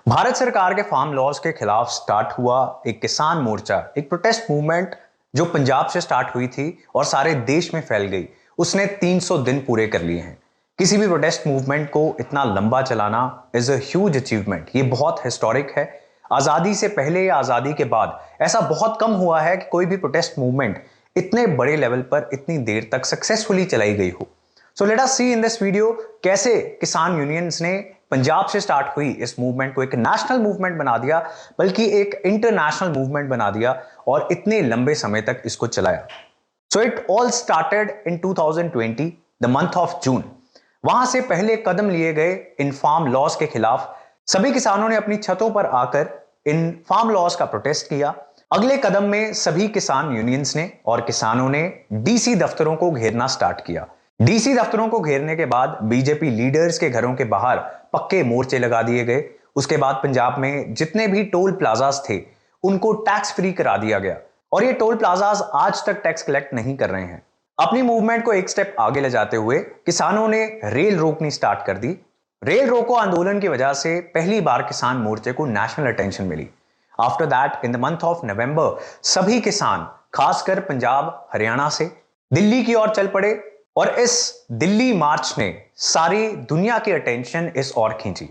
भारत सरकार के farm laws के खिलाफ स्टार्ट हुआ एक किसान मोर्चा, एक प्रोटेस्ट मूवमेंट जो पंजाब से स्टार्ट हुई थी और सारे देश में फैल गई। उसने 300 दिन पूरे कर लिए हैं। किसी भी प्रोटेस्ट मूवमेंट को इतना लंबा चलाना इज अ ह्यूज अचीवमेंट। ये बहुत हिस्टोरिक है। आजादी से पहले या आजादी के बाद ऐसा बहुत कम हुआ है कि कोई भी प्रोटेस्ट मूवमेंट इतने बड़े लेवल पर इतनी देर तक सक्सेसफुली चलाई गई हो। So let us see in this video कैसे किसान यूनियंस ने पंजाब से स्टार्ट हुई इस मूवमेंट को एक नेशनल मूवमेंट बना दिया, बल्कि एक इंटरनेशनल मूवमेंट बना दिया और इतने लंबे समय तक इसको चलाया। So it all started in 2020 the month of June. वहां से पहले कदम लिए गए इन फार्म लॉज के खिलाफ। सभी किसानों ने अपनी छतों पर आकर इन फार्म लॉज का प्रोटेस्ट किया। अगले कदम में सभी किसान यूनियंस ने और किसानों ने डीसी दफ्तरों को घेरना स्टार्ट किया। डीसी दफ्तरों को घेरने के बाद बीजेपी लीडर्स के घरों के बाहर पक्के मोर्चे लगा दिए गए। उसके बाद पंजाब में जितने भी टोल प्लाजास थे उनको टैक्स फ्री करा दिया गया और ये टोल प्लाजास आज तक टैक्स कलेक्ट नहीं कर रहे हैं। अपनी मूवमेंट को एक स्टेप आगे ले जाते हुए किसानों ने रेल रोकनी स्टार्ट कर दी। रेल रोको आंदोलन की वजह से पहली बार किसान मोर्चे को नेशनल अटेंशन मिली। After that in the month of November सभी किसान खासकर पंजाब हरियाणा से दिल्ली की ओर चल पड़े और इस दिल्ली मार्च ने सारी दुनिया की अटेंशन इस ओर खींची।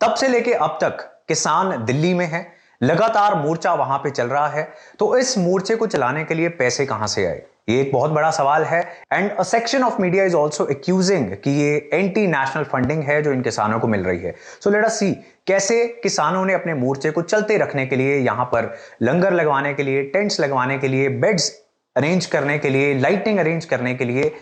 तब से लेके अब तक किसान दिल्ली में है, लगातार मोर्चा वहां पे चल रहा है। तो इस मोर्चे को चलाने के लिए पैसे कहां से आए, ये एक बहुत बड़ा सवाल है। And a section of media is also accusing कि ये एंटी नेशनल फंडिंग है जो इन किसानों को मिल रही है। सो लेट अस सी कैसे किसानों ने अपने मोर्चे को चलते रखने के लिए, यहां पर लंगर लगवाने के लिए, टेंट्स लगवाने के लिए, बेड्स अरेंज करने के लिए, लाइटिंग अरेंज करने के लिए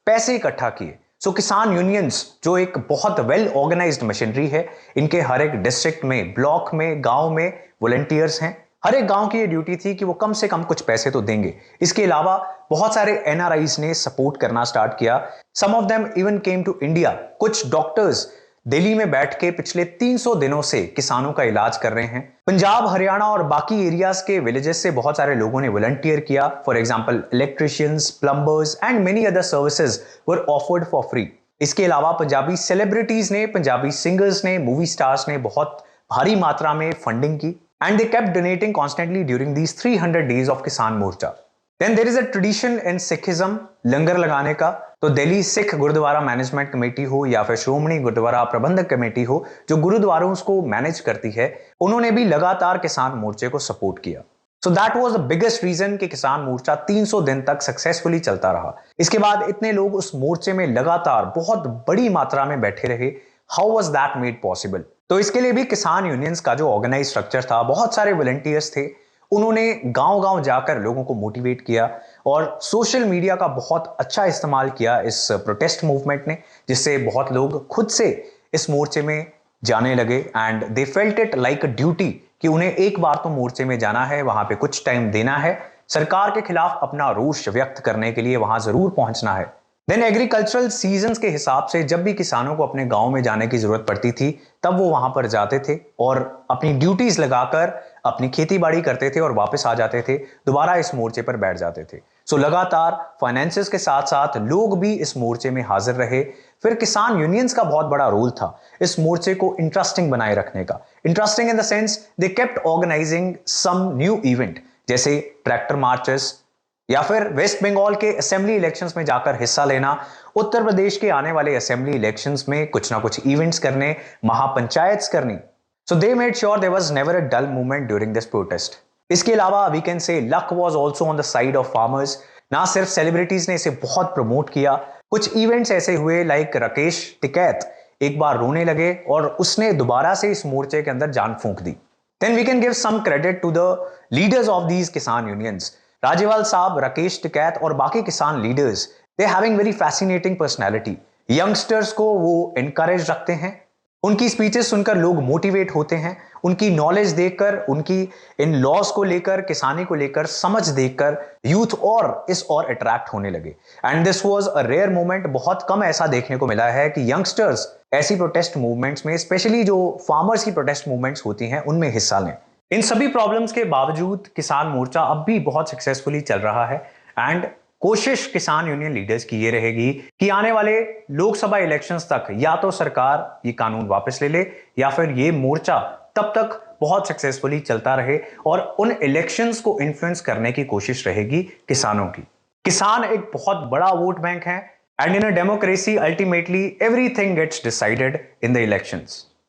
पैसे इकट्ठा किए। सो किसान यूनियंस जो एक बहुत वेल ऑर्गेनाइज्ड मशीनरी है, इनके हर एक डिस्ट्रिक्ट में, ब्लॉक में, गांव में वॉलंटियर्स हैं। हर एक गांव की ये ड्यूटी थी कि वो कम से कम कुछ पैसे तो देंगे। इसके अलावा बहुत सारे एनआरआईज ने सपोर्ट करना स्टार्ट किया। Some of them even came to India. कुछ डॉक्टर्स दिल्ली में बैठ के पिछले 300 दिनों से किसानों का इलाज कर रहे हैं। पंजाब, हरियाणा और बाकी एरियाज के विलेजेस से बहुत सारे लोगों ने वॉलंटियर किया। For example electricians, plumbers and many other services were offered for free. इसके अलावा पंजाबी सेलिब्रिटीज ने, पंजाबी सिंगर्स ने, मूवी स्टार्स ने बहुत भारी मात्रा में फंडिंग की and they kept donating constantly during these 300 days of Kisan Morcha. Then there is a tradition in Sikhism langar लगाने का। तो दिल्ली सिख गुरुद्वारा मैनेजमेंट कमेटी हो या फिर श्रोमणी गुरुद्वारा प्रबंधक कमेटी हो जो गुरुद्वारों को मैनेज करती है, उन्होंने भी लगातार किसान मोर्चे को सपोर्ट किया। So that was the biggest reason कि किसान मोर्चा 300 दिन तक सक्सेसफुली चलता रहा। इसके बाद इतने लोग उस मोर्चे में लगातार बहुत बड़ी मात्रा में बैठे रहे। How was that made possible? तो इसके लिए भी किसान यूनियंस का जो ऑर्गेनाइज स्ट्रक्चर था, बहुत सारे वॉलंटियर्स थे, उन्होंने गांव-गांव जाकर लोगों को मोटिवेट किया और सोशल मीडिया का बहुत अच्छा इस्तेमाल किया इस प्रोटेस्ट मूवमेंट ने, जिससे बहुत लोग खुद से इस मोर्चे में जाने लगे and they felt it like a duty कि उन्हें एक बार तो मोर्चे में जाना है, वहां पे कुछ टाइम देना है, सरकार के खिलाफ अपना रोष व्यक्त करने के लिए वहां जरूर पहुंचना है। देन एग्रीकल्चरल सीजन्स के हिसाब से जब भी किसानों को अपने गांव में जाने की जरूरत पड़ती थी तब वो वहां पर जाते थे और अपनी ड्यूटीज लगाकर अपनी खेती बाड़ी करते थे और वापस आ जाते थे, दोबारा इस मोर्चे पर बैठ जाते थे। सो लगातार फाइनेंसेस के साथ साथ लोग भी इस मोर्चे में हाजिर रहे। फिर किसान यूनियंस का बहुत बड़ा रोल था इस मोर्चे को इंटरेस्टिंग बनाए रखने का। Interesting in the sense they kept organising some new event, जैसे ट्रैक्टर मार्चेस या फिर वेस्ट बंगाल के असेंबली इलेक्शंस में जाकर हिस्सा लेना, उत्तर प्रदेश के आने वाले असेंबली इलेक्शंस में कुछ ना कुछ इवेंट्स करने, महापंचायत करनी। So they made sure there was never a dull moment during this protest. इसके अलावा we can say luck was also on the side of farmers. ना सिर्फ सेलिब्रिटीज ने इसे बहुत प्रमोट किया, कुछ इवेंट्स ऐसे हुए लाइक राकेश टिकैत एक बार रोने लगे और उसने दोबारा से इस मोर्चे के अंदर जान फूंक दी। Then we can give some credit to the leaders of these Kisan unions. Rajewal sahab, Rakesh Tikait और बाकी किसान leaders, they having very fascinating personality. Youngsters को वो एनकरेज रखते हैं, उनकी स्पीचेस सुनकर लोग मोटिवेट होते हैं, उनकी नॉलेज देखकर, उनकी इन लॉज को लेकर, किसानी को लेकर समझ देखकर यूथ और इस और अट्रैक्ट होने लगे। And this was a rare moment. बहुत कम ऐसा देखने को मिला है कि यंगस्टर्स ऐसी प्रोटेस्ट मूवमेंट्स में, स्पेशली जो फार्मर्स की प्रोटेस्ट मूवमेंट्स होती हैं, उनमें हिस्सा लें। इन सभी प्रॉब्लम्स के बावजूद किसान मोर्चा अब भी बहुत सक्सेसफुली चल रहा है एंड कोशिश किसान यूनियन लीडर्स की ये रहेगी कि आने वाले लोकसभा इलेक्शंस तक या तो सरकार ये कानून वापस ले ले या फिर ये मोर्चा तब तक बहुत सक्सेसफुली चलता रहे और उन इलेक्शंस को इन्फ्लुएंस करने की कोशिश रहेगी किसानों की। किसान एक बहुत बड़ा वोट बैंक है and in a democracy ultimately everything gets decided in the elections.